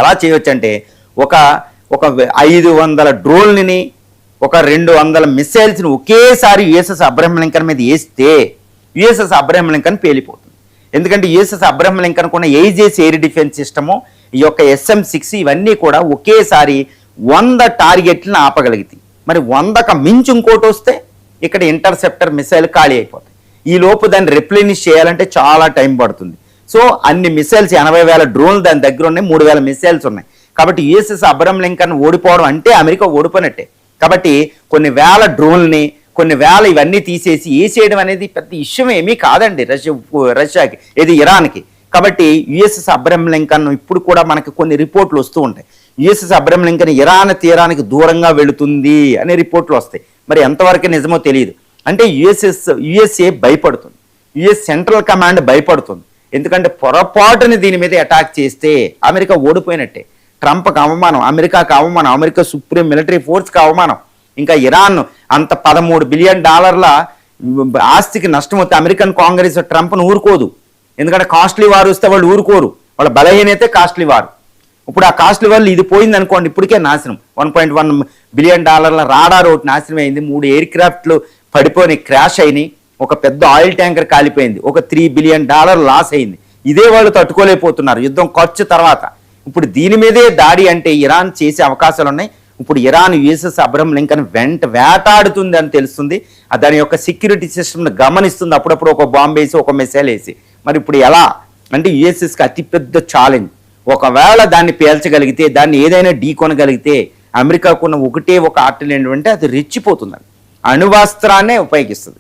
ఎలా చేయవచ్చు అంటే ఒక ఒక 500 డ్రోన్ని, ఒక 200 మిసైల్స్ని ఒకేసారి యుఎస్ఎస్ అబ్రహం లింకన్ మీద వేస్తే యుఎస్ఎస్ అబ్రహం లింకన్ పేలిపోతుంది. ఎందుకంటే యుఎస్ఎస్ అబ్రహం లింకన్ కూడా ఏజెస్ ఎయిర్ డిఫెన్స్ సిస్టము, ఈ యొక్క SM-6 ఇవన్నీ కూడా ఒకేసారి 100 టార్గెట్లను ఆపగలిగితే, మరి 100కు మించి ఇంకోటి వస్తే ఇక్కడ ఇంటర్సెప్టర్ మిసైల్ ఖాళీ అయిపోతాయి. ఈ లోపు దాన్ని రిప్లెనిష్ చేయాలంటే చాలా టైం పడుతుంది. సో అన్ని మిసైల్స్ 80,000 డ్రోన్లు దాని దగ్గర ఉన్నాయి, 3,000 మిసైల్స్ ఉన్నాయి. కాబట్టి యుఎస్ఎస్ అబ్రహం లింకన్ ఓడిపోవడం అంటే అమెరికా ఓడిపోయినట్టే. కాబట్టి కొన్ని వేల డ్రోన్లని, కొన్ని వేల ఇవన్నీ తీసేసి వేసేయడం అనేది పెద్ద ఇష్యూ ఏమీ కాదండి రష్యాకి, ఇది ఇరాన్కి. కాబట్టి యుఎస్ఎస్ అబ్రహం లింకన్ ఇప్పుడు కూడా మనకి కొన్ని రిపోర్ట్లు వస్తూ ఉంటాయి. యుఎస్ఎస్ అబ్రహం లింకన్ ఇరాన్ తీరానికి దూరంగా వెళుతుంది అనే రిపోర్ట్లు వస్తాయి. మరి ఎంతవరకు నిజమో తెలియదు. అంటే యుఎస్ఏ భయపడుతుంది, యుఎస్ సెంట్రల్ కమాండ్ భయపడుతుంది. ఎందుకంటే పొరపాటుని దీని మీద అటాక్ చేస్తే అమెరికా ఓడిపోయినట్టే. ట్రంప్కి అవమానం, అమెరికాకి అవమానం, అమెరికా సుప్రీం మిలిటరీ ఫోర్స్కి అవమానం. ఇంకా ఇరాన్ అంత $13 బిలియన్ ఆస్తికి నష్టం వస్తే అమెరికన్ కాంగ్రెస్ ట్రంప్ను ఊరుకోదు. ఎందుకంటే కాస్ట్లీ వారు వస్తే వాళ్ళు ఊరుకోరు, వాళ్ళ బలహీనతే కాస్ట్లీ వారు. ఇప్పుడు ఆ కాస్ట్లీ వాళ్ళు ఇది పోయింది అనుకోండి, ఇప్పటికే నాశనం. $1.1 బిలియన్ రాడార్ ఒకటి నాశనం అయింది, 3 ఎయిర్ క్రాఫ్ట్లు పడిపోయి క్రాష్ అయినాయి, ఒక పెద్ద ఆయిల్ ట్యాంకర్ కాలిపోయింది, ఒక $3 బిలియన్ లాస్ అయింది. ఇదే వాళ్ళు తట్టుకోలేకపోతున్నారు యుద్ధం ఖర్చు తర్వాత. ఇప్పుడు దీని మీదే దాడి అంటే ఇరాన్ చేసే అవకాశాలు ఉన్నాయి. ఇప్పుడు ఇరాన్ యుఎస్ఎస్ అబ్రహం లింకన్ వేటాడుతుంది అని తెలుస్తుంది. దాని యొక్క సెక్యూరిటీ సిస్టమ్ని గమనిస్తుంది, అప్పుడప్పుడు ఒక బాంబు వేసి ఒక మిసైల్ వేసి. మరి ఇప్పుడు ఎలా అంటే యుఎస్ఎస్కి అతిపెద్ద ఛాలెంజ్. ఒకవేళ దాన్ని పేల్చగలిగితే, దాన్ని ఏదైనా ఢీ కొనగలిగితే అమెరికాకున్న ఒకటే ఒక ఆర్టిల్ ఏంటంటే అది రెచ్చిపోతుందని, అణువాస్త్రాన్నే ఉపయోగిస్తుంది.